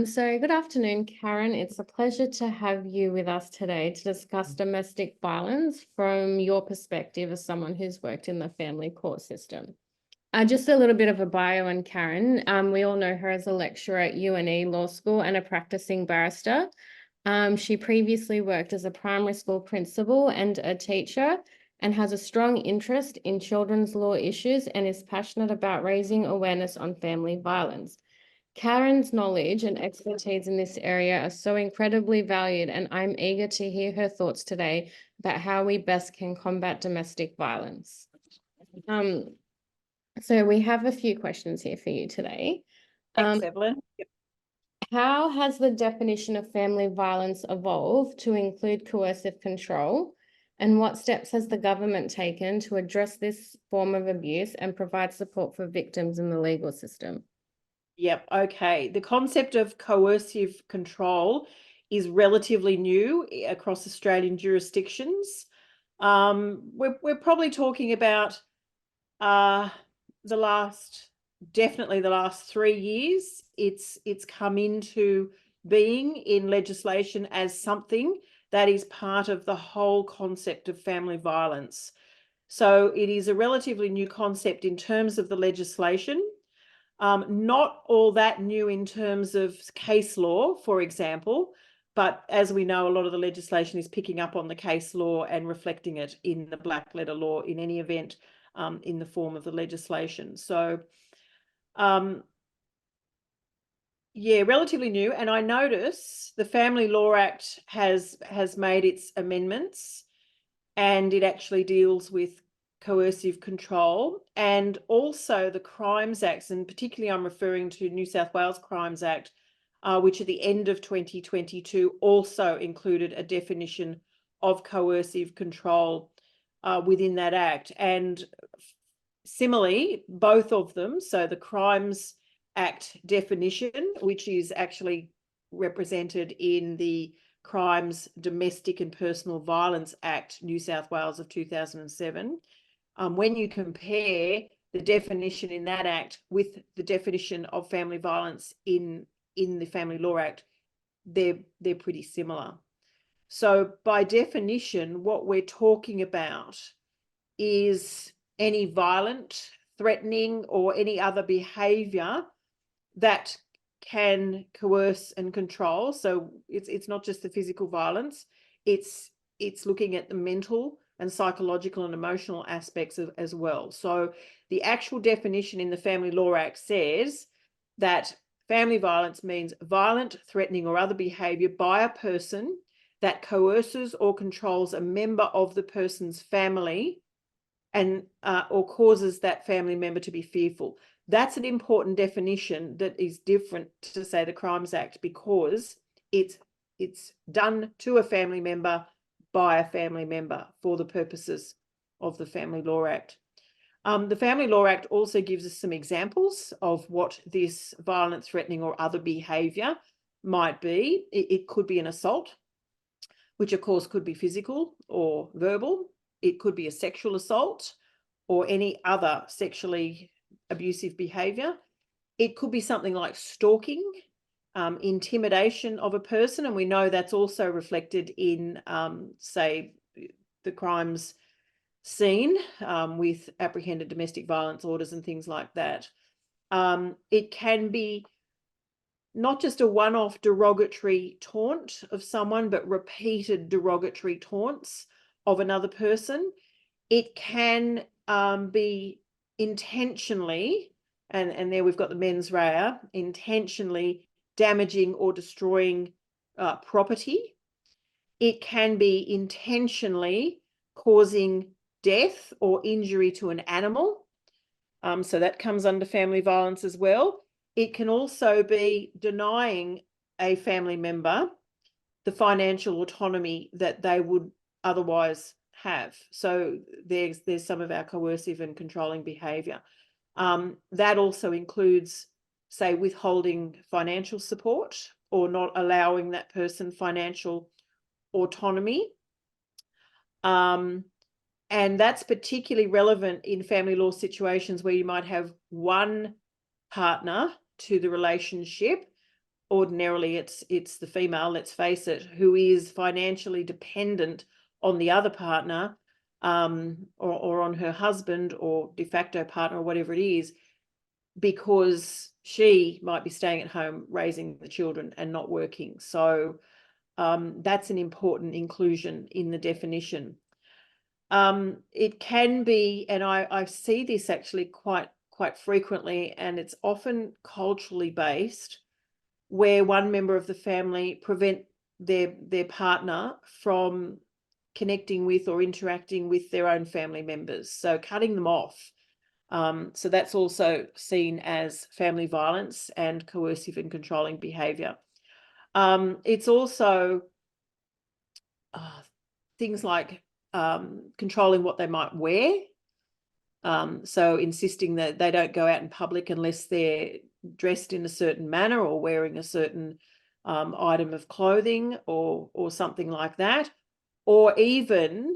So good afternoon, Karen. It's a pleasure to have you with us today to discuss domestic violence from your perspective as someone who's worked in the family court system. Just a little bit of a bio on Karen. We all know her as a lecturer at UNE Law School and a practicing barrister. She previously worked as a primary school principal and a teacher and has a strong interest in children's law issues and is passionate about raising awareness on family violence. Karen's knowledge and expertise in this area are so incredibly valued, and I'm eager to hear her thoughts today about how we best can combat domestic violence. So we have a few questions here for you today. Thanks, Evelyn. How has the definition of family violence evolved to include coercive control? And what steps has the government taken to address this form of abuse and provide support for victims in the legal system? Yep, okay. The concept of coercive control is relatively new across Australian jurisdictions. We're probably talking about definitely the last 3 years. It's come into being in legislation as something that is part of the whole concept of family violence. So it is a relatively new concept in terms of the legislation. Not all that new in terms of case law, for example, but as we know, a lot of the legislation is picking up on the case law and reflecting it in the black letter law in any event, in the form of the legislation. So, yeah, relatively new. And I notice the Family Law Act has made its amendments, and it actually deals with coercive control, and also the Crimes Acts, and particularly I'm referring to New South Wales Crimes Act, which at the end of 2022 also included a definition of coercive control within that act. And similarly, both of them, so the Crimes Act definition, which is actually represented in the Crimes, Domestic and Personal Violence Act, New South Wales of 2007, when you compare the definition in that act with the definition of family violence in the Family Law Act, they're pretty similar. So by definition, what we're talking about is any violent, threatening, or any other behaviour that can coerce and control. So it's not just the physical violence, it's looking at the mental and psychological and emotional aspects as well. So the actual definition in the Family Law Act says that family violence means violent, threatening, or other behaviour by a person that coerces or controls a member of the person's family and or causes that family member to be fearful. That's an important definition that is different to, say, the Crimes Act, because it's done to a family member by a family member for the purposes of the Family Law Act. The Family Law Act also gives us some examples of what this violent, threatening, or other behaviour might be. It could be an assault, which of course could be physical or verbal. It could be a sexual assault or any other sexually abusive behaviour. It could be something like stalking, intimidation of a person, and we know that's also reflected in, say, the crimes scene with apprehended domestic violence orders and things like that. It can be not just a one-off derogatory taunt of someone, but repeated derogatory taunts of another person. It can be intentionally, and there we've got the mens rea, intentionally damaging or destroying property. It can be intentionally causing death or injury to an animal. So that comes under family violence as well. It can also be denying a family member the financial autonomy that they would otherwise have. So there's some of our coercive and controlling behaviour. That also includes, say, withholding financial support or not allowing that person financial autonomy. And that's particularly relevant in family law situations where you might have one partner to the relationship ordinarily it's the female, let's face it, who is financially dependent on the other partner, or on her husband or de facto partner or whatever it is, because she might be staying at home raising the children and not working. So that's an important inclusion in the definition. It can be, and I see this actually quite frequently, and it's often culturally based, where one member of the family prevent their partner from connecting with or interacting with their own family members, so cutting them off. So that's also seen as family violence and coercive and controlling behaviour. It's also things like controlling what they might wear. So insisting that they don't go out in public unless they're dressed in a certain manner or wearing a certain item of clothing or something like that. Or even,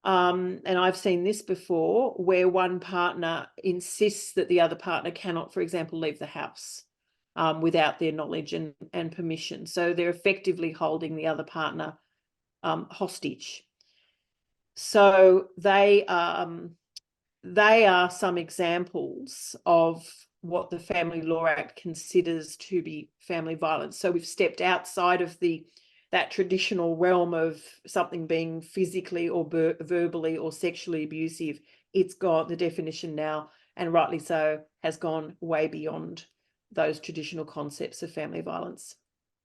and I've seen this before, where one partner insists that the other partner cannot, for example, leave the house without their knowledge and permission. So they're effectively holding the other partner hostage. So they are some examples of what the Family Law Act considers to be family violence. So we've stepped outside of that traditional realm of something being physically or verbally or sexually abusive. It's got the definition now, and rightly so, has gone way beyond those traditional concepts of family violence.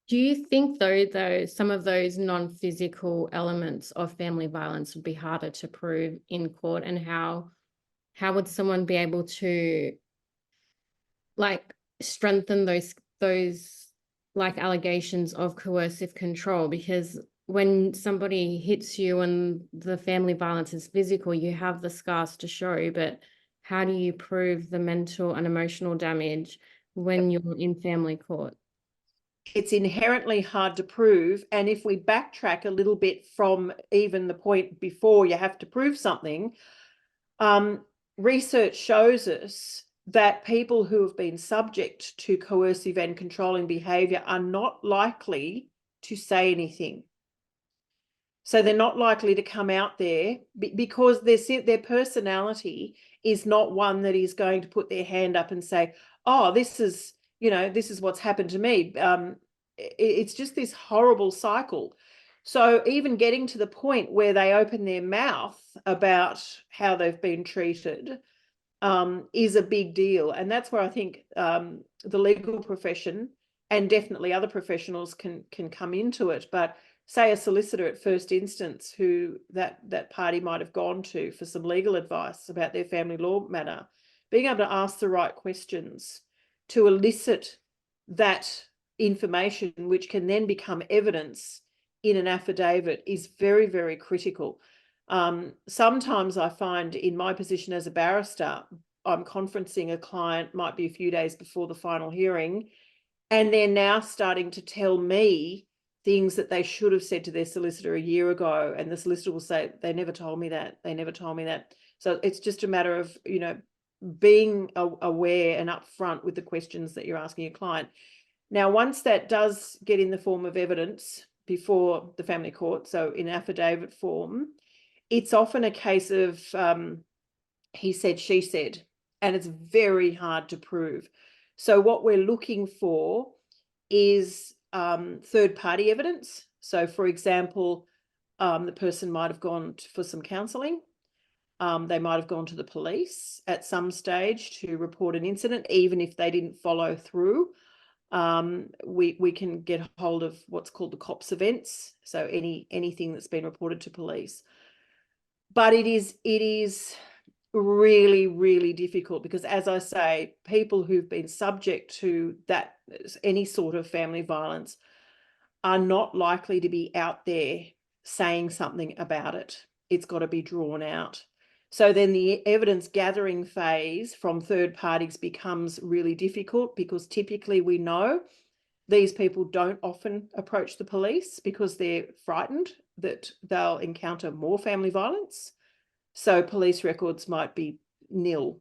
Do you think, though, some of those non-physical elements of family violence would be harder to prove in court, and how would someone be able to like strengthen those like allegations of coercive control? Because when somebody hits you and the family violence is physical, you have the scars to show, but how do you prove the mental and emotional damage when you're in family court? It's inherently hard to prove. And if we backtrack a little bit from even the point before you have to prove something, research shows us that people who have been subject to coercive and controlling behaviour are not likely to say anything. So they're not likely to come out there because their personality is not one that is going to put their hand up and say, oh, this is what's happened to me. It's just this horrible cycle. So even getting to the point where they open their mouth about how they've been treated is a big deal. And that's where I think the legal profession and definitely other professionals can come into it. But say a solicitor at first instance who that party might have gone to for some legal advice about their family law matter, being able to ask the right questions to elicit that information, which can then become evidence in an affidavit, is very, very critical. Sometimes I find in my position as a barrister, I'm conferencing a client, might be a few days before the final hearing, and they're now starting to tell me things that they should have said to their solicitor a year ago. And the solicitor will say, they never told me that. They never told me that. So it's just a matter of, being aware and upfront with the questions that you're asking your client. Now, once that does get in the form of evidence before the family court, so in affidavit form, it's often a case of he said, she said, and it's very hard to prove. So what we're looking for is third-party evidence. So, for example, the person might have gone for some counselling. They might have gone to the police at some stage to report an incident, even if they didn't follow through. We can get hold of what's called the COPS events, so anything that's been reported to police. But it is really, really difficult because, as I say, people who've been subject to that, any sort of family violence, are not likely to be out there saying something about it. It's got to be drawn out. So then the evidence gathering phase from third parties becomes really difficult because typically we know these people don't often approach the police because they're frightened that they'll encounter more family violence. So police records might be nil.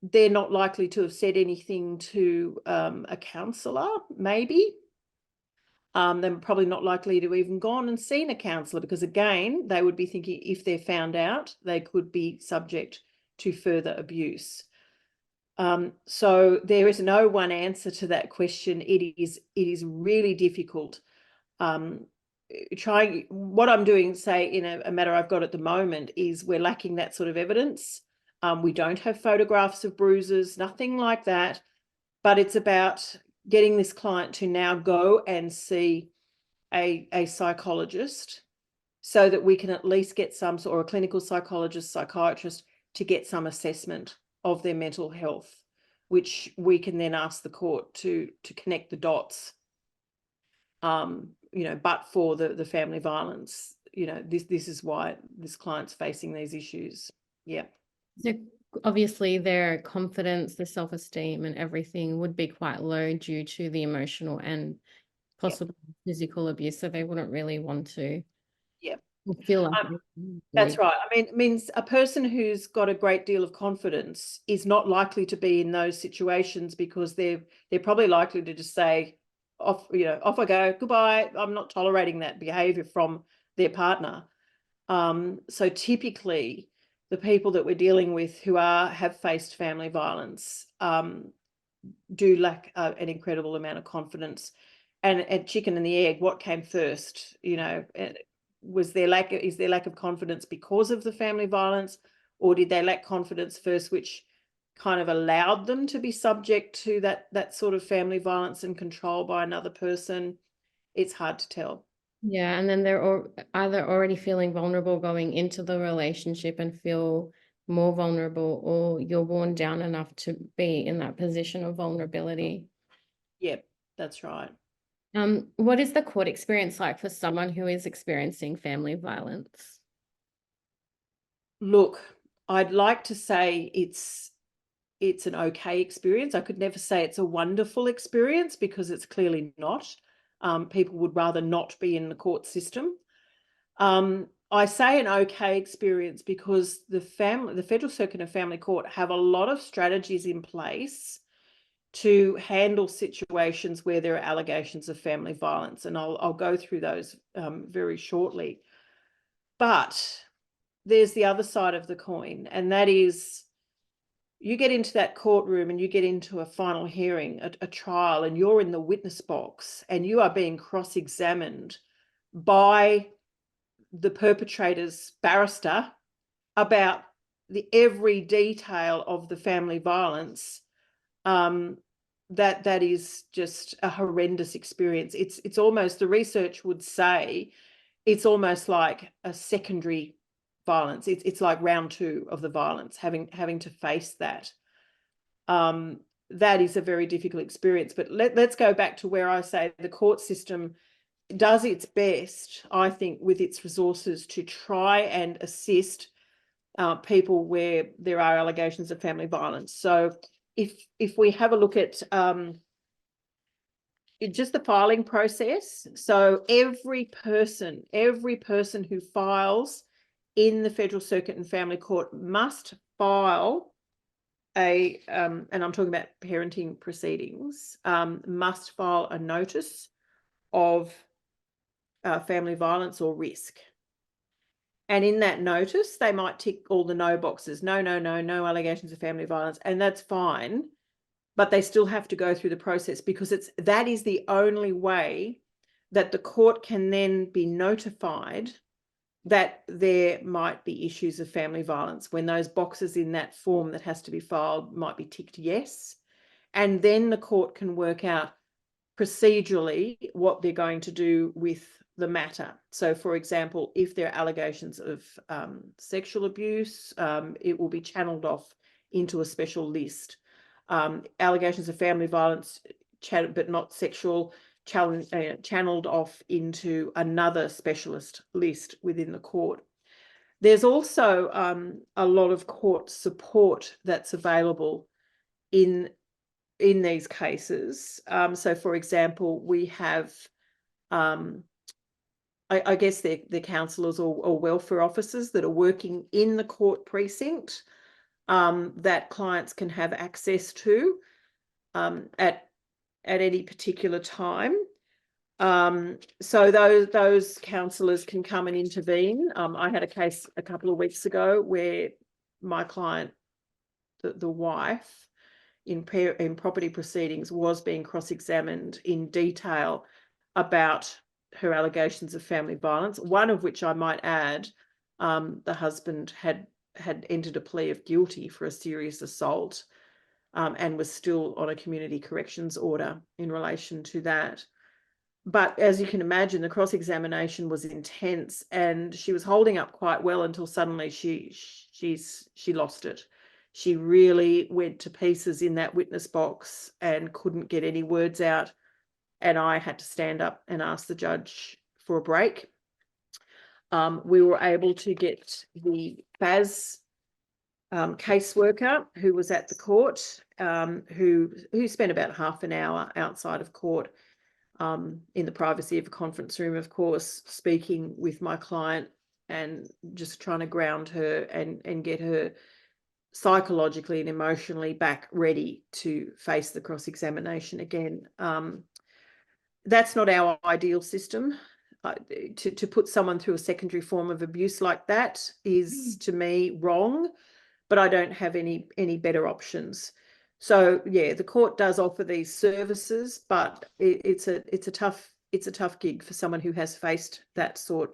they're not likely to have said anything to a counsellor, maybe. They're probably not likely to even gone and seen a counsellor because, again, they would be thinking if they're found out, they could be subject to further abuse. So there is no one answer to that question. It is really difficult. What I'm doing, say, in a matter I've got at the moment, is we're lacking that sort of evidence. We don't have photographs of bruises, nothing like that, but it's about getting this client to now go and see a psychologist so that we can at least get some, or a clinical psychologist, psychiatrist, to get some assessment of their mental health, which we can then ask the court to connect the dots. But for the family violence, this is why this client's facing these issues. Yeah. So obviously their confidence, their self-esteem and everything would be quite low due to the emotional and possible physical abuse. So they wouldn't really want to feel like that's right. I mean, it means a person who's got a great deal of confidence is not likely to be in those situations because they're probably likely to just say, off I go, goodbye. I'm not tolerating that behavior from their partner. So typically the people that we're dealing with who have faced family violence do lack an incredible amount of confidence. And chicken and the egg, what came first? Is their lack of confidence because of the family violence, or did they lack confidence first, which kind of allowed them to be subject to that sort of family violence and control by another person? It's hard to tell. Yeah, and then they're either already feeling vulnerable going into the relationship and feel more vulnerable, or you're worn down enough to be in that position of vulnerability. Yep, that's right. What is the court experience like for someone who is experiencing family violence? Look, I'd like to say it's an okay experience. I could never say it's a wonderful experience because it's clearly not. People would rather not be in the court system. I say an okay experience because the Federal Circuit and Family Court have a lot of strategies in place to handle situations where there are allegations of family violence, and I'll go through those very shortly. But there's the other side of the coin, and that is you get into that courtroom and you get into a final hearing, a trial, and you're in the witness box and you are being cross-examined by the perpetrator's barrister about every detail of the family violence. That is just a horrendous experience. It's almost, the research would say, it's almost like a secondary violence. It's like round 2 of the violence, having to face that. That is a very difficult experience. But let's go back to where I say the court system does its best, I think, with its resources to try and assist people where there are allegations of family violence. So if we have a look at just the filing process, so every person who files in the Federal Circuit and Family Court must file and I'm talking about parenting proceedings, must file a notice of family violence or risk. And in that notice, they might tick all the no boxes. No allegations of family violence, and that's fine. But they still have to go through the process because that is the only way that the court can then be notified that there might be issues of family violence, when those boxes in that form that has to be filed might be ticked yes. And then the court can work out procedurally what they're going to do with the matter. So, for example, if there are allegations of sexual abuse, it will be channeled off into a special list. Allegations of family violence, but not sexual, channeled off into another specialist list within the court. There's also a lot of court support that's available in these cases. So, for example, we have, I guess they're counsellors or welfare officers that are working in the court precinct. that clients can have access to at any particular time. So those counsellors can come and intervene. I had a case a couple of weeks ago where my client, the wife, in property proceedings, was being cross-examined in detail about her allegations of family violence, one of which I might add, the husband had entered a plea of guilty for a serious assault, and was still on a community corrections order in relation to that. But as you can imagine, the cross-examination was intense, and she was holding up quite well until suddenly she lost it. She really went to pieces in that witness box and couldn't get any words out. And I had to stand up and ask the judge for a break. We were able to get the FAS caseworker who was at the court, who spent about half an hour outside of court, in the privacy of a conference room, of course, speaking with my client and just trying to ground her and get her psychologically and emotionally back ready to face the cross-examination again. That's not our ideal system. To put someone through a secondary form of abuse like that is, to me, wrong, but I don't have any better options. So yeah, the court does offer these services, but it's a tough gig for someone who has faced that sort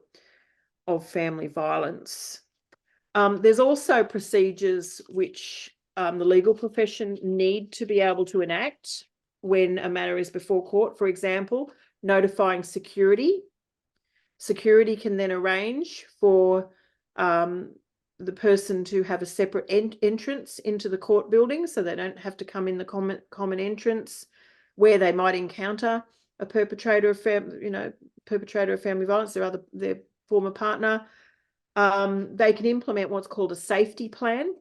of family violence. There's also procedures which the legal profession need to be able to enact when a matter is before court. For example, notifying security. Security can then arrange for the person to have a separate entrance into the court building, so they don't have to come in the common entrance where they might encounter a perpetrator of family violence, their former partner. They can implement what's called a safety plan,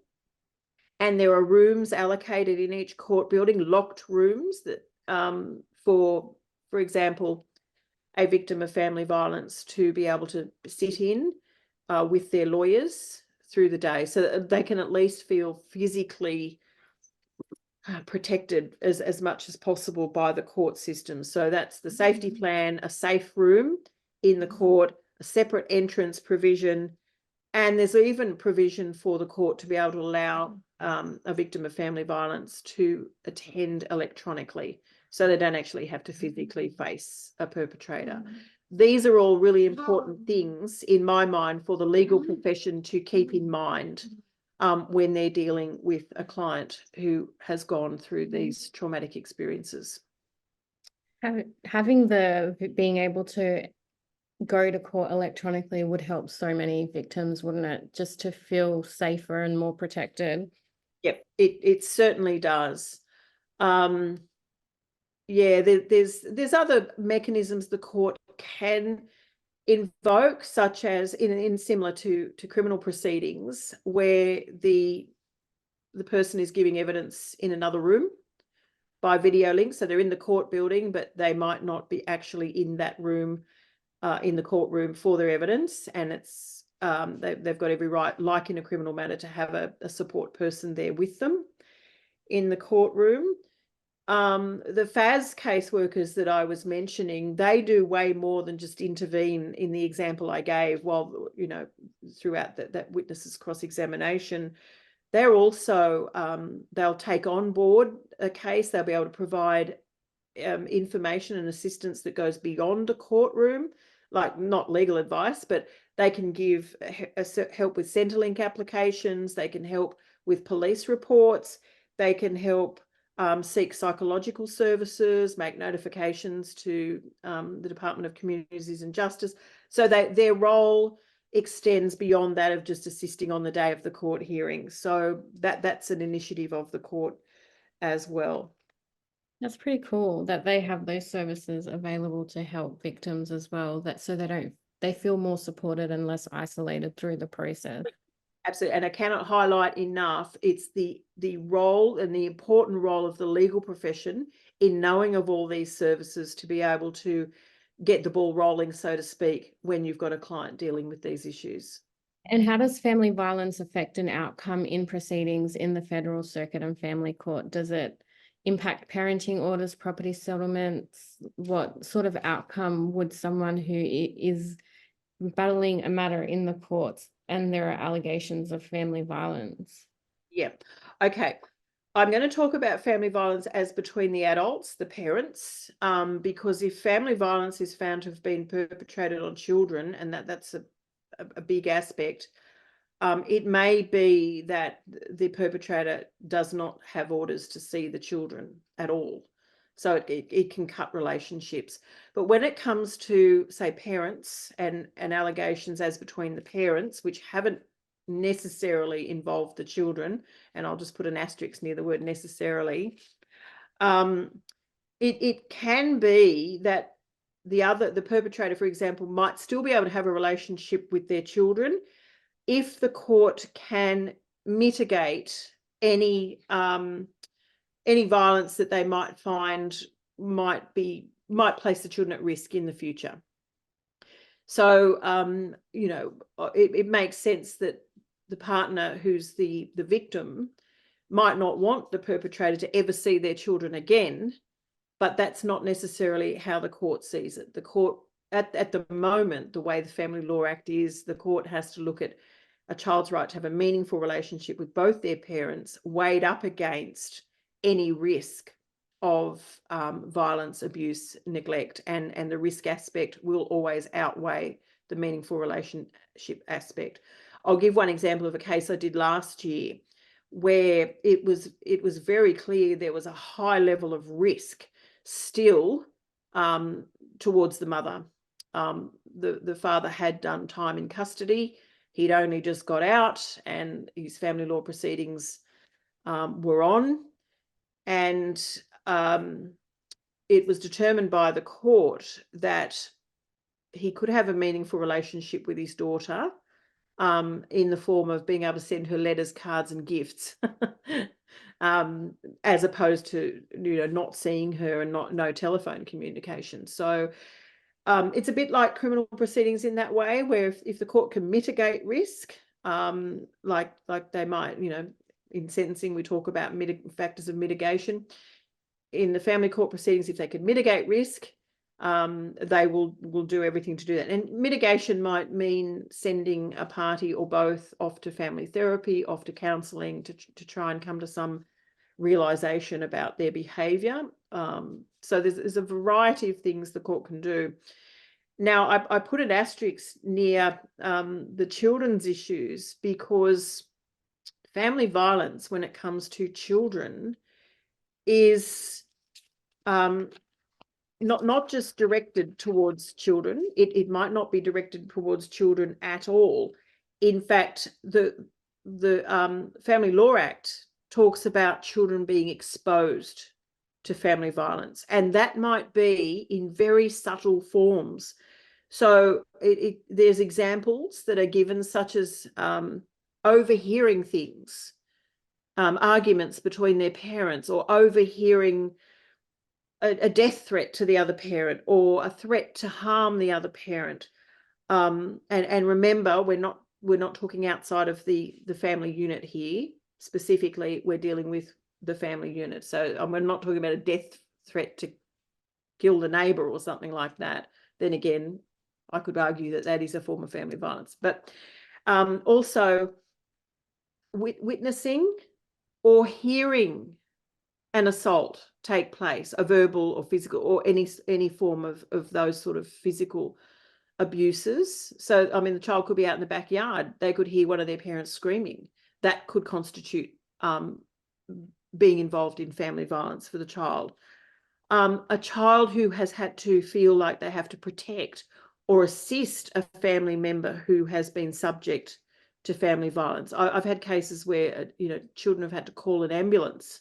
and there are rooms allocated in each court building, locked rooms that for example, a victim of family violence to be able to sit in with their lawyers through the day, so that they can at least feel physically protected as much as possible by the court system. So that's the safety plan, a safe room in the court, a separate entrance provision, and there's even provision for the court to be able to allow a victim of family violence to attend electronically, so they don't actually have to physically face a perpetrator. These are all really important things, in my mind, for the legal profession to keep in mind when they're dealing with a client who has gone through these traumatic experiences. Being able to go to court electronically would help so many victims, wouldn't it? Just to feel safer and more protected. Yep, it certainly does. Yeah, there's other mechanisms the court can invoke, such as in similar to criminal proceedings, where the person is giving evidence in another room by video link. So they're in the court building, but they might not be actually in that room, in the courtroom for their evidence, and it's they've got every right, like in a criminal matter, to have a support person there with them in the courtroom. The FAS caseworkers that I was mentioning, they do way more than just intervene in the example I gave while, throughout that witness's cross-examination. They're also, they'll take on board a case. They'll be able to provide information and assistance that goes beyond a courtroom, like not legal advice, but they can give help with Centrelink applications. They can help with police reports. They can help seek psychological services, make notifications to the Department of Communities and Justice. So their role extends beyond that of just assisting on the day of the court hearing. So that's an initiative of the court as well. That's pretty cool that they have those services available to help victims as well, so they feel more supported and less isolated through the process. Absolutely. And I cannot highlight enough, it's the role and the important role of the legal profession in knowing of all these services to be able to get the ball rolling, so to speak, when you've got a client dealing with these issues. And how does family violence affect an outcome in proceedings in the Federal Circuit and Family Court? Does it impact parenting orders, property settlements? What sort of outcome would someone who is battling a matter in the courts and there are allegations of family violence? Yeah. Okay. I'm going to talk about family violence as between the adults, the parents, because if family violence is found to have been perpetrated on children, and that's a big aspect, it may be that the perpetrator does not have orders to see the children at all. So it can cut relationships. But when it comes to, say, parents and allegations as between the parents, which haven't necessarily involved the children, and I'll just put an asterisk near the word necessarily, it can be that the perpetrator, for example, might still be able to have a relationship with their children if the court can mitigate any violence that they might find might place the children at risk in the future. So it makes sense that the partner who's the victim might not want the perpetrator to ever see their children again, but that's not necessarily how the court sees it. The court, at the moment, the way the Family Law Act is, the court has to look at a child's right to have a meaningful relationship with both their parents, weighed up against any risk of violence, abuse, neglect, and the risk aspect will always outweigh the meaningful relationship aspect. I'll give one example of a case I did last year where it was very clear there was a high level of risk still towards the mother. The father had done time in custody. He'd only just got out and his family law proceedings were on. And it was determined by the court that he could have a meaningful relationship with his daughter in the form of being able to send her letters, cards, and gifts, as opposed to not seeing her and no telephone communication. So it's a bit like criminal proceedings in that way, where if the court can mitigate risk, like they might, in sentencing we talk about factors of mitigation. In the family court proceedings, if they can mitigate risk, they will do everything to do that. And mitigation might mean sending a party or both off to family therapy, off to counselling to try and come to some realisation about their behaviour. So there's a variety of things the court can do. Now, I put an asterisk near the children's issues because family violence, when it comes to children, is not just directed towards children. It might not be directed towards children at all. In fact, the Family Law Act talks about children being exposed to family violence, and that might be in very subtle forms. So there's examples that are given, such as overhearing things, arguments between their parents, or overhearing a death threat to the other parent or a threat to harm the other parent. And remember, we're not talking outside of the family unit here. Specifically, we're dealing with the family unit. So we're not talking about a death threat to kill the neighbour or something like that. Then again, I could argue that is a form of family violence. But also witnessing or hearing an assault take place, a verbal or physical, or any form of those sort of physical abuses. So, I mean, the child could be out in the backyard. They could hear one of their parents screaming. That could constitute being involved in family violence for the child. A child who has had to feel like they have to protect or assist a family member who has been subject to family violence. I've had cases where, children have had to call an ambulance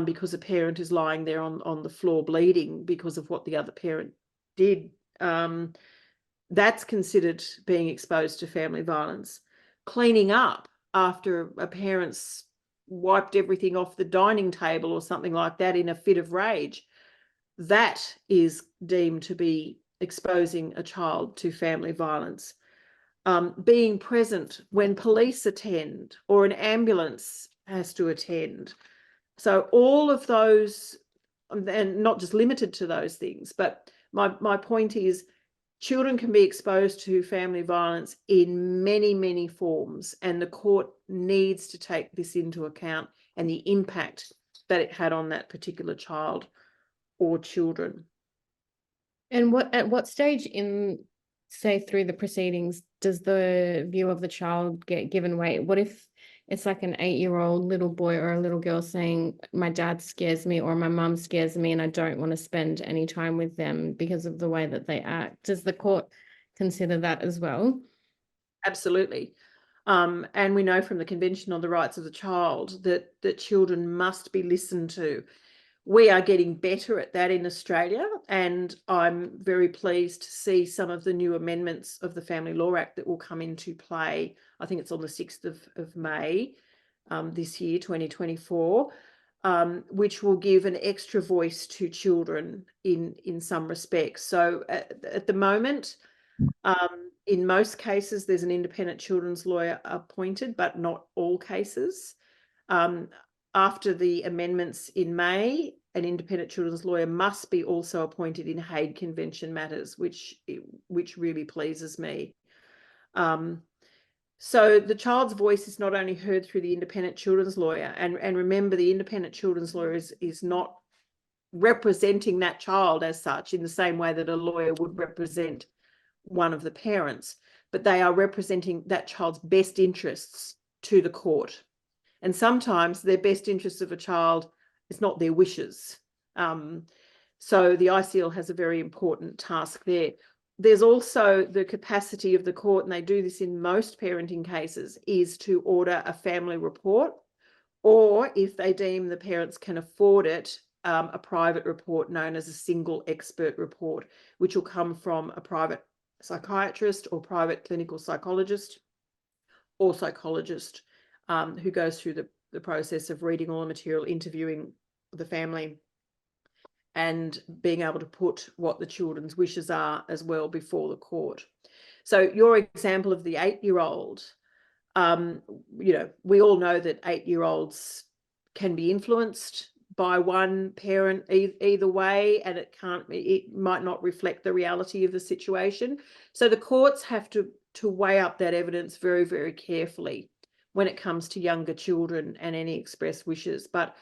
because a parent is lying there on the floor bleeding because of what the other parent did. That's considered being exposed to family violence. Cleaning up after a parent's wiped everything off the dining table or something like that in a fit of rage, that is deemed to be exposing a child to family violence. being present when police attend or an ambulance has to attend. So all of those, and not just limited to those things, but my point is children can be exposed to family violence in many, many forms, and the court needs to take this into account and the impact that it had on that particular child or children. And at what stage in, say, through the proceedings does the view of the child get given weight? What if it's like an 8-year-old little boy or a little girl saying, my dad scares me or my mum scares me and I don't want to spend any time with them because of the way that they act? Does the court consider that as well? Absolutely. And we know from the Convention on the Rights of the Child that children must be listened to. We are getting better at that in Australia, and I'm very pleased to see some of the new amendments of the Family Law Act that will come into play. I think it's on the 6th of May this year, 2024, which will give an extra voice to children in some respects. So at the moment, in most cases, there's an independent children's lawyer appointed, but not all cases. After the amendments in May, an independent children's lawyer must be also appointed in Hague Convention matters, which really pleases me. So the child's voice is not only heard through the independent children's lawyer, and remember, the independent children's lawyer is not representing that child as such in the same way that a lawyer would represent one of the parents, but they are representing that child's best interests to the court. And sometimes their best interests of a child is not their wishes. So the ICL has a very important task there. There's also the capacity of the court, and they do this in most parenting cases, is to order a family report, or if they deem the parents can afford it, a private report known as a single expert report, which will come from a private psychiatrist or private clinical psychologist or psychologist who goes through the process of reading all the material, interviewing the family, and being able to put what the children's wishes are as well before the court. So your example of the 8-year-old, we all know that 8-year-olds can be influenced by one parent either way, and it might not reflect the reality of the situation. So the courts have to weigh up that evidence very, very carefully when it comes to younger children and any express wishes. But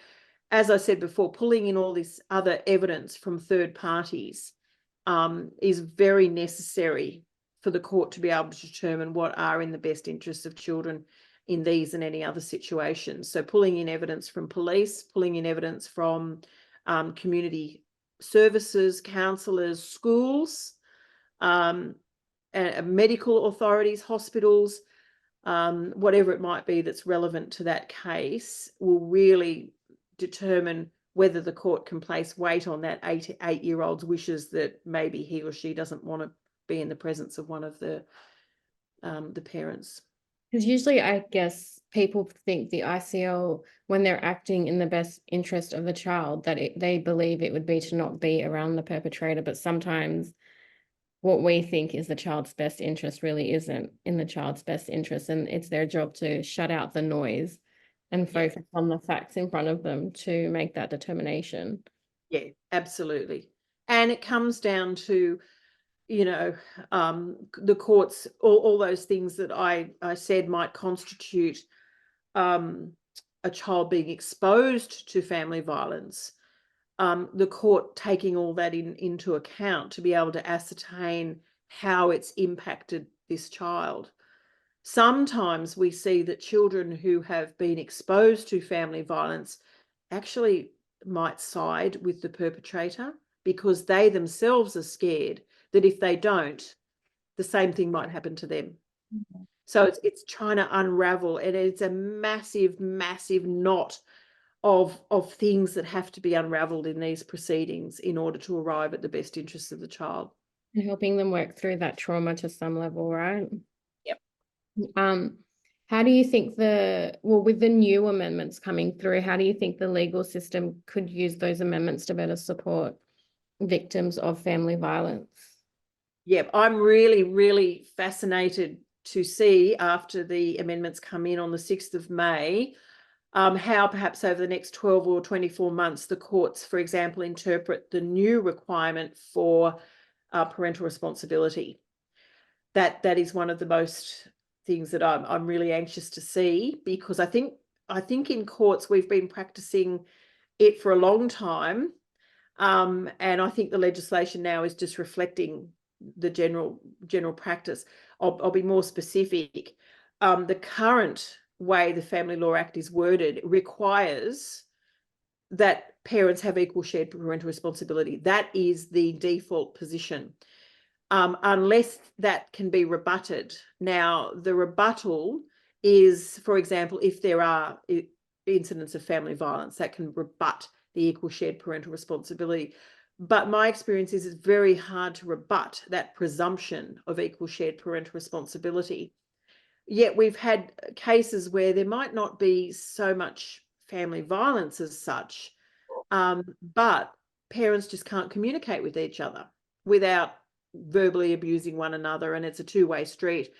as I said before, pulling in all this other evidence from third parties is very necessary for the court to be able to determine what are in the best interests of children in these and any other situations. So pulling in evidence from police, pulling in evidence from community services, counsellors, schools, medical authorities, hospitals, whatever it might be that's relevant to that case, will really determine whether the court can place weight on that 8-year-old's wishes that maybe he or she doesn't want to be in the presence of one of the parents. Because usually, I guess, people think the ICL, when they're acting in the best interest of the child, that they believe it would be to not be around the perpetrator. But sometimes what we think is the child's best interest really isn't in the child's best interest. And it's their job to shut out the noise and focus on the facts in front of them to make that determination. Yeah, absolutely. And it comes down to, the courts, all those things that I said might constitute a child being exposed to family violence, the court taking all that into account to be able to ascertain how it's impacted this child. Sometimes we see that children who have been exposed to family violence actually might side with the perpetrator because they themselves are scared that if they don't, the same thing might happen to them. Mm-hmm. So it's trying to unravel, and it's a massive, massive knot of things that have to be unraveled in these proceedings in order to arrive at the best interests of the child. And helping them work through that trauma to some level, right? Yep. How do you think with the new amendments coming through, how do you think the legal system could use those amendments to better support victims of family violence? Yep, I'm really, really fascinated to see after the amendments come in on the 6th of May, how perhaps over the next 12 or 24 months, the courts, for example, interpret the new requirement for parental responsibility. That is one of the most things that I'm really anxious to see, because I think in courts we've been practicing it for a long time, and I think the legislation now is just reflecting the general practice. I'll be more specific. The current way the Family Law Act is worded requires that parents have equal shared parental responsibility. That is the default position, unless that can be rebutted. Now, the rebuttal is, for example, if there are incidents of family violence, that can rebut the equal shared parental responsibility. But my experience is it's very hard to rebut that presumption of equal shared parental responsibility. Yet we've had cases where there might not be so much family violence as such, but parents just can't communicate with each other without verbally abusing one another, and it's a two-way street.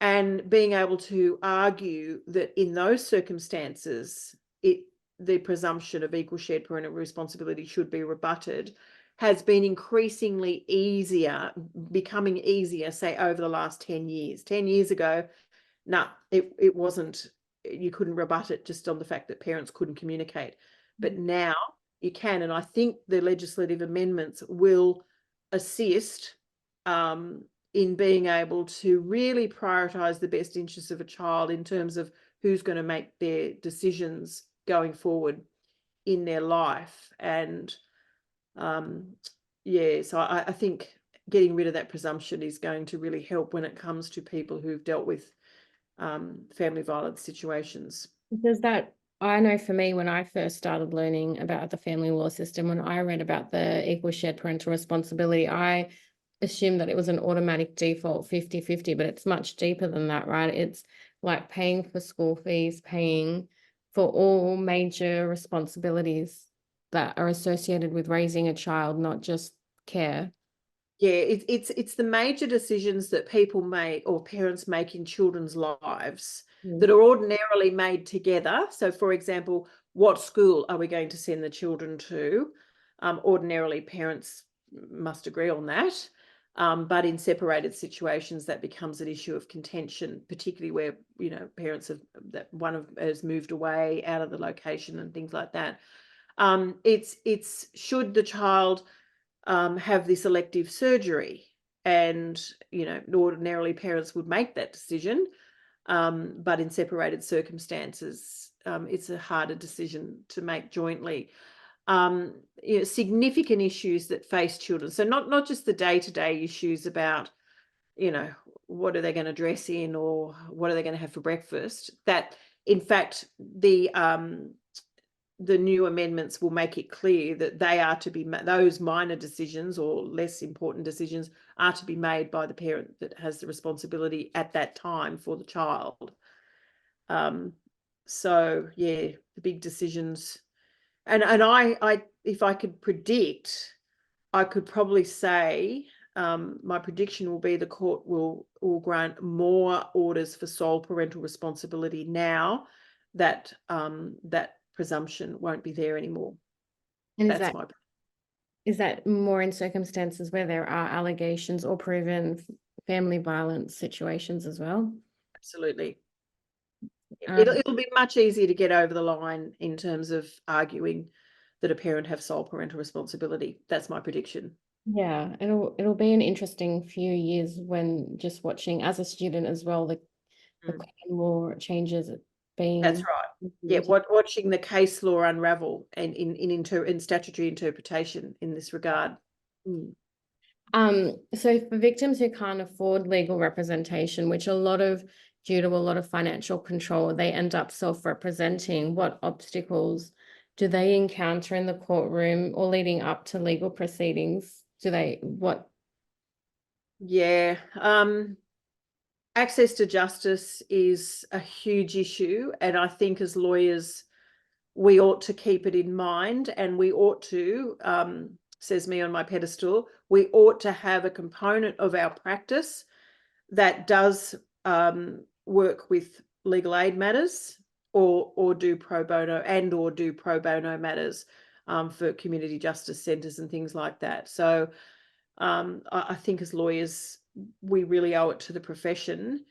And being able to argue that in those circumstances, the presumption of equal shared parental responsibility should be rebutted has been increasingly easier, becoming easier, say, over the last 10 years. 10 years ago, it wasn't, you couldn't rebut it just on the fact that parents couldn't communicate. But now you can, and I think the legislative amendments will assist in being able to really prioritise the best interests of a child in terms of who's going to make their decisions going forward in their life. And yeah, so I think getting rid of that presumption is going to really help when it comes to people who've dealt with family violence situations. Does that, I know for me, when I first started learning about the family law system, when I read about the equal shared parental responsibility, I assumed that it was an automatic default 50-50, but it's much deeper than that, right? It's like paying for school fees, paying for all major responsibilities that are associated with raising a child, not just care. Yeah, it's the major decisions that people make or parents make in children's lives that are ordinarily made together. So, for example, what school are we going to send the children to? Ordinarily, parents must agree on that. But in separated situations, that becomes an issue of contention, particularly where, you know, parents have, that one has moved away out of the location and things like that. It's should the child have this elective surgery, and, you know, ordinarily parents would make that decision, but in separated circumstances, it's a harder decision to make jointly. You know, significant issues that face children, so not just the day-to-day issues about, you know, what are they going to dress in or what are they going to have for breakfast, that in fact the new amendments will make it clear that they are to be, those minor decisions or less important decisions are to be made by the parent that has the responsibility at that time for the child. So yeah, the big decisions, and I if I could predict, I could probably say my prediction will be the court will grant more orders for sole parental responsibility now that that presumption won't be there anymore. And is that more in circumstances where there are allegations or proven family violence situations as well? Absolutely. It'll be much easier to get over the line in terms of arguing that a parent have sole parental responsibility. That's my prediction. Yeah, it'll be an interesting few years when just watching as a student as well, the common law changes being. That's right. Yeah, watching the case law unravel and in statutory interpretation in this regard. So for victims who can't afford legal representation, which due to a lot of financial control, they end up self-representing, what obstacles do they encounter in the courtroom or leading up to legal proceedings? Yeah, access to justice is a huge issue, and I think as lawyers we ought to keep it in mind, and we ought to, says me on my pedestal, we ought to have a component of our practice that does work with legal aid matters or do pro bono matters for community justice centres and things like that. So I think as lawyers, we really owe it to the profession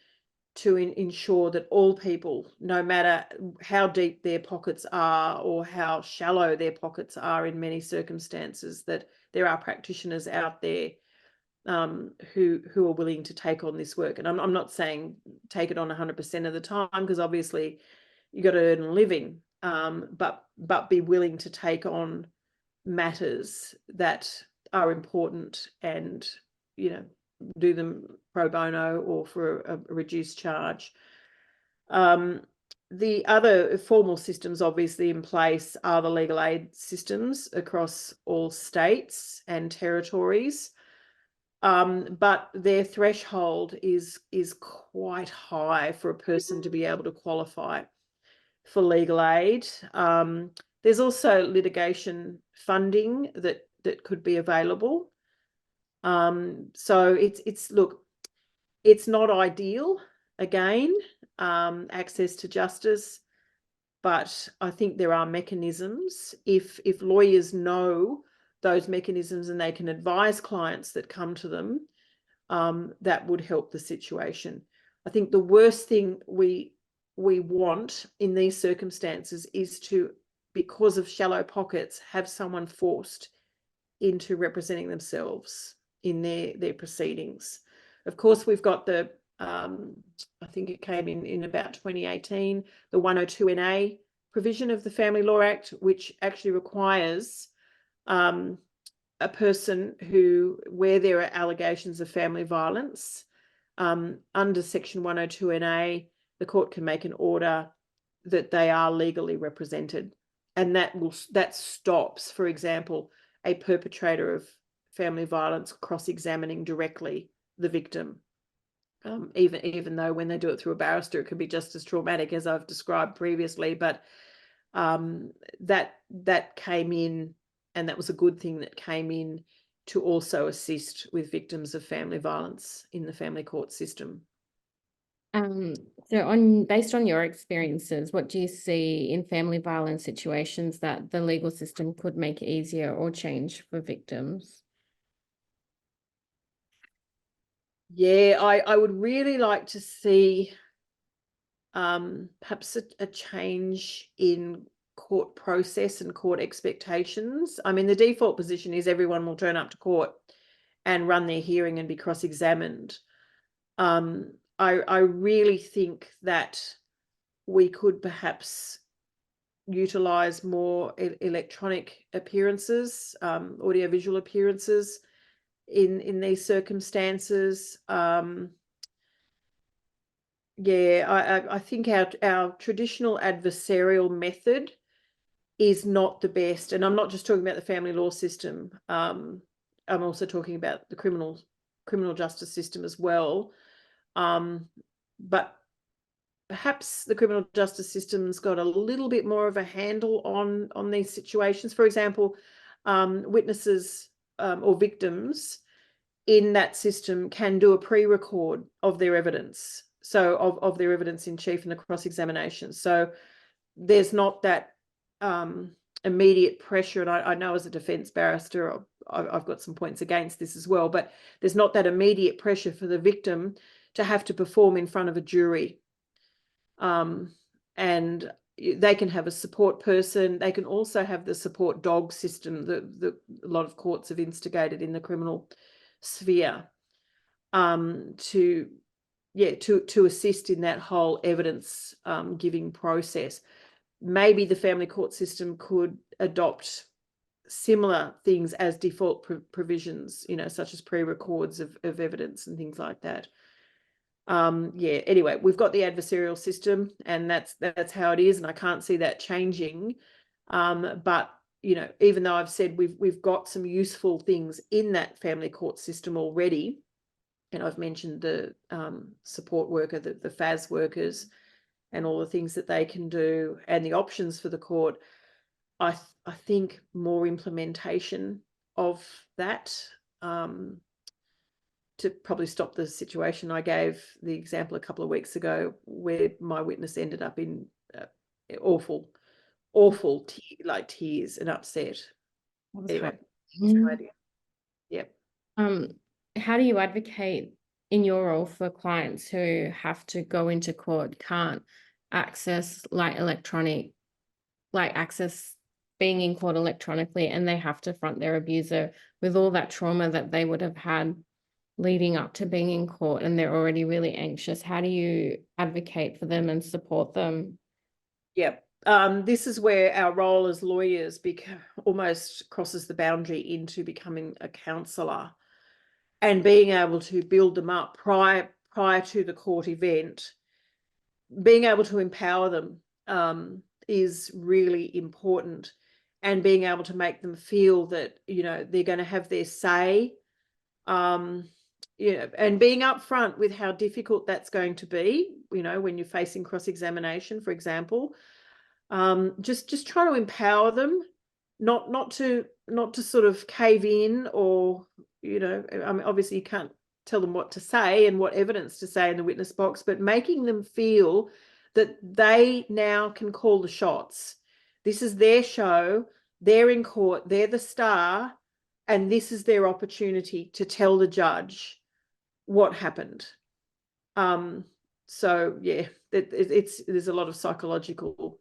to ensure that all people, no matter how deep their pockets are or how shallow their pockets are in many circumstances, that there are practitioners out there who are willing to take on this work. And I'm not saying take it on 100% of the time, because obviously you got to earn a living, but be willing to take on matters that are important and, you know, do them pro bono or for a reduced charge. The other formal systems obviously in place are the legal aid systems across all states and territories. But their threshold is quite high for a person to be able to qualify for legal aid. There's also litigation funding that could be available. So it's not ideal, again, access to justice, but I think there are mechanisms. If lawyers know those mechanisms and they can advise clients that come to them, that would help the situation. I think the worst thing we want in these circumstances is to, because of shallow pockets, have someone forced into representing themselves in their proceedings. Of course, we've got the I think it came in about 2018, the 102NA provision of the Family Law Act, which actually requires a person where there are allegations of family violence, under Section 102NA, the court can make an order that they are legally represented, and that stops, for example, a perpetrator of family violence cross-examining directly the victim, even though when they do it through a barrister, it could be just as traumatic as I've described previously. But that came in, and that was a good thing that came in to also assist with victims of family violence in the family court system. So based on your experiences, what do you see in family violence situations that the legal system could make easier or change for victims? Yeah, I would really like to see perhaps a change in court process and court expectations. I mean, the default position is everyone will turn up to court and run their hearing and be cross-examined. I really think that we could perhaps utilize more electronic appearances, audiovisual appearances in these circumstances. Yeah, I think our traditional adversarial method is not the best. And I'm not just talking about the family law system. I'm also talking about the criminal justice system as well. But perhaps the criminal justice system's got a little bit more of a handle on these situations. For example, witnesses or victims in that system can do a pre-record of their evidence. So of their evidence in chief and the cross-examination. So there's not that immediate pressure. And I know as a defence barrister, I've got some points against this as well, but there's not that immediate pressure for the victim to have to perform in front of a jury. And they can have a support person. They can also have the support dog system that a lot of courts have instigated in the criminal sphere, to assist in that whole evidence giving process. Maybe the family court system could adopt similar things as default provisions, such as pre-records of evidence and things like that. Anyway, we've got the adversarial system, and that's how it is, and I can't see that changing. But even though I've said we've got some useful things in that family court system already, and I've mentioned the support worker, the FAS workers, and all the things that they can do, and the options for the court, I think more implementation of that to probably stop the situation, I gave the example a couple of weeks ago where my witness ended up in awful like tears and upset. Anyway, that's an idea. Yep. How do you advocate in your role for clients who have to go into court, can't access access being in court electronically, and they have to front their abuser with all that trauma that they would have had leading up to being in court, and they're already really anxious? How do you advocate for them and support them? Yep. This is where our role as lawyers almost crosses the boundary into becoming a counsellor and being able to build them up prior to the court event. Being able to empower them is really important, and being able to make them feel that, you know, they're going to have their say, you know, and being upfront with how difficult that's going to be, you know, when you're facing cross-examination, for example. Just trying to empower them, not to sort of cave in, or, you know, I mean, obviously you can't tell them what to say and what evidence to say in the witness box, but making them feel that they now can call the shots. This is their show, they're in court, they're the star, and this is their opportunity to tell the judge what happened. So yeah, there's a lot of psychological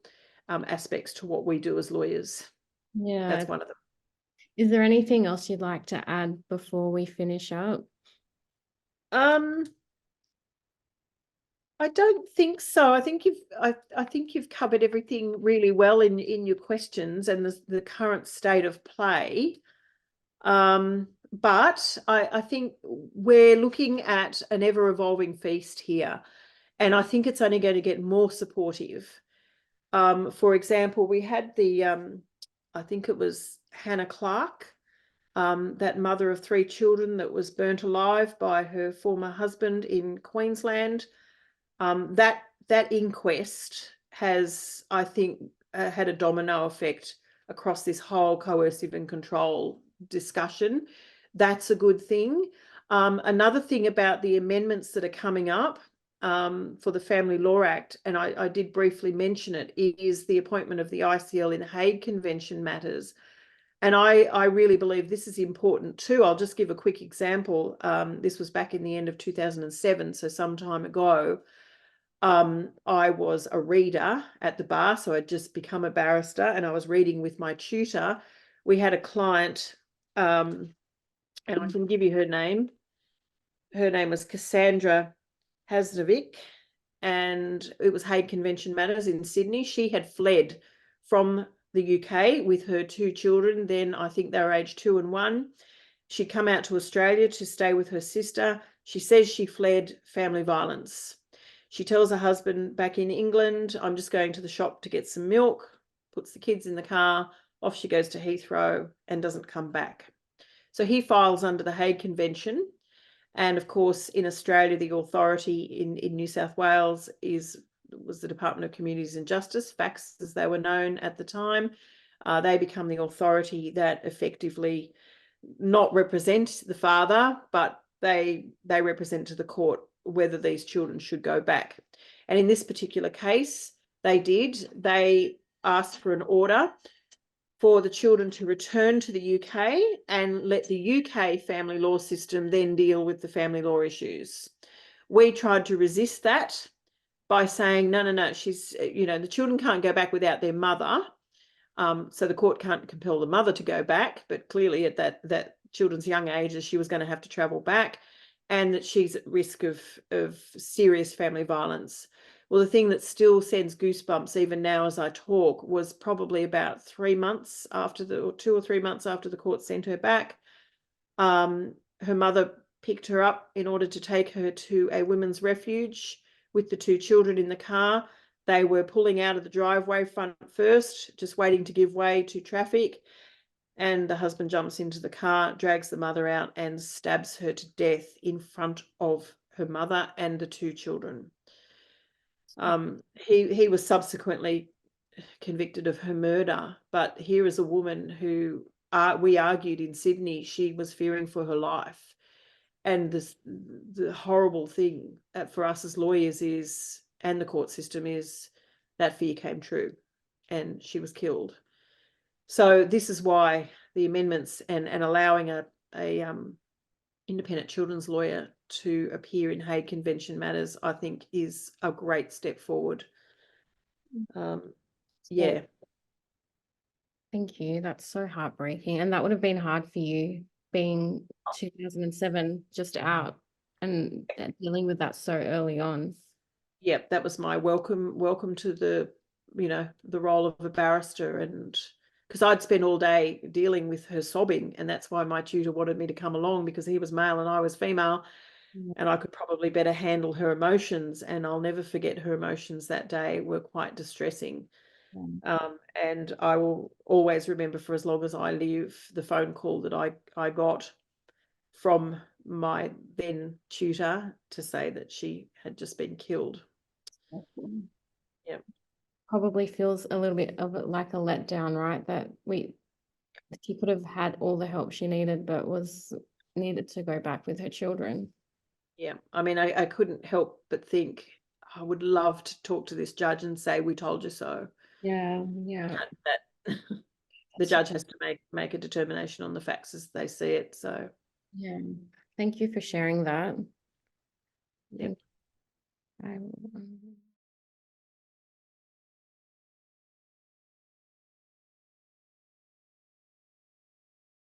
aspects to what we do as lawyers. Yeah. That's one of them. Is there anything else you'd like to add before we finish up? I don't think so. I think you've covered everything really well in your questions and the current state of play. But I think we're looking at an ever-evolving feast here, and I think it's only going to get more supportive. For example, we had the I think it was Hannah Clark, that mother of 3 children that was burnt alive by her former husband in Queensland. That inquest has, I think, had a domino effect across this whole coercive and control discussion. That's a good thing. Another thing about the amendments that are coming up for the Family Law Act, and I did briefly mention it, is the appointment of the ICL in Hague Convention matters. And I really believe this is important too. I'll just give a quick example. This was back in the end of 2007, so some time ago. I was a reader at the bar, so I'd just become a barrister, and I was reading with my tutor. We had a client, and I can give you her name. Her name was Cassandra Hasnovic, and it was Hague Convention Matters in Sydney. She had fled from the UK with her 2 children. Then I think they were aged 2 and 1. She'd come out to Australia to stay with her sister. She says she fled family violence. She tells her husband back in England, I'm just going to the shop to get some milk, puts the kids in the car, off she goes to Heathrow and doesn't come back. So he files under the Hague Convention. And of course, in Australia, the authority in New South Wales was the Department of Communities and Justice, FACS as they were known at the time. They become the authority that effectively not represent the father, but they represent to the court whether these children should go back. And in this particular case, they did. They asked for an order for the children to return to the UK and let the UK family law system then deal with the family law issues. We tried to resist that by saying, no, she's, you know, the children can't go back without their mother. So the court can't compel the mother to go back, but clearly at that children's young age, she was going to have to travel back, and that she's at risk of serious family violence. Well, the thing that still sends goosebumps even now as I talk was probably about 3 months after 2 or 3 months after the court sent her back. Her mother picked her up in order to take her to a women's refuge with the 2 children in the car. They were pulling out of the driveway front first, just waiting to give way to traffic. And the husband jumps into the car, drags the mother out and stabs her to death in front of her mother and the 2 children. He was subsequently convicted of her murder, but here is a woman who we argued in Sydney, she was fearing for her life. And the horrible thing for us as lawyers is, and the court system is, that fear came true and she was killed. So this is why the amendments and allowing a independent children's lawyer to appear in Hague Convention matters, I think, is a great step forward. Yeah. Thank you. That's so heartbreaking. And that would have been hard for you being 2007 just out and dealing with that so early on. Yeah, that was my welcome to the, the role of a barrister. And because I'd spent all day dealing with her sobbing, and that's why my tutor wanted me to come along, because he was male and I was female, and I could probably better handle her emotions. And I'll never forget, her emotions that day were quite distressing. And I will always remember, for as long as I live, the phone call that I got from my then tutor to say that she had just been killed. Yeah. Probably feels a little bit of it like a letdown, right? That she could have had all the help she needed, but needed to go back with her children. Yeah. I mean, I couldn't help but think, I would love to talk to this judge and say, we told you so. Yeah, yeah. That the judge has to make a determination on the facts as they see it. So yeah. Thank you for sharing that. yeah. I will.